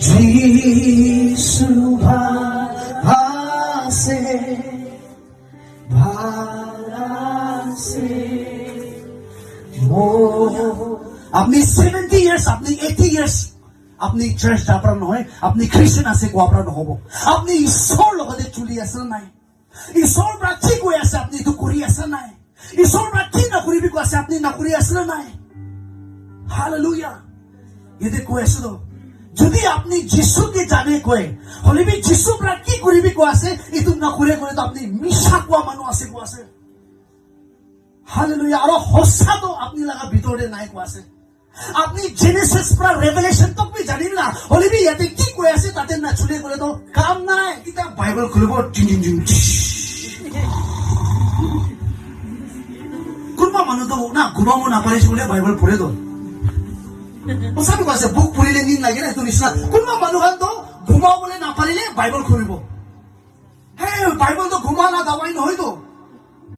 যিশু ভাসে ভাসে আপনি 70 ইয়াৰ্স আপনি 80 ইয়াৰ্স আপনি চাৰ্চ যাত্ৰা নহয় আপনি খ্ৰীষ্টান আছে কোৱাপ্ৰা নহব আপনি ঈশ্বৰ লগতে চলি আছে নাই ঈশ্বৰ পৰা কি কৈ আছে আপনি তো কৰি আছে নাই ঈশ্বৰ পৰা কি নকৰিবি কৈ আছে আপনি নকৰি আছে নাই হালেলুয়া এতে কৈ আছে তো যদি আপনি যিশুকে জানে কয় হলিবি যিশু পৰা কি কৰিবি কৈ আছে ইটো নকৰে কৰে তো আপনি মিছা কোৱা মানুহ আছে কৈ আছে হালেলুয়া আৰু হসা তো আপনি লাগা ভিতৰে নাই কৈ আছে আপনি জেনেসিস পৰা রেভেলেশন তক भी জানিল না হলিবি ইয়াতে কি কৈ আছে তাতে না চুলে করে তো কাম নাই কিতা বাইবেল খুলিব টিং টিং কোনবা মানুহ তো না ঘুমাব না পারে বলে বাইবেল পড়ে তো ওসাবি কাছে বুক পড়িলে নিন লাগে না তো নিছনা কোনবা মানুহ হান তো ঘুমাবলে না পারিলে বাইবেল খুলিব হে বাইবেল তো ঘুমা না দাওয়াই নহয় তো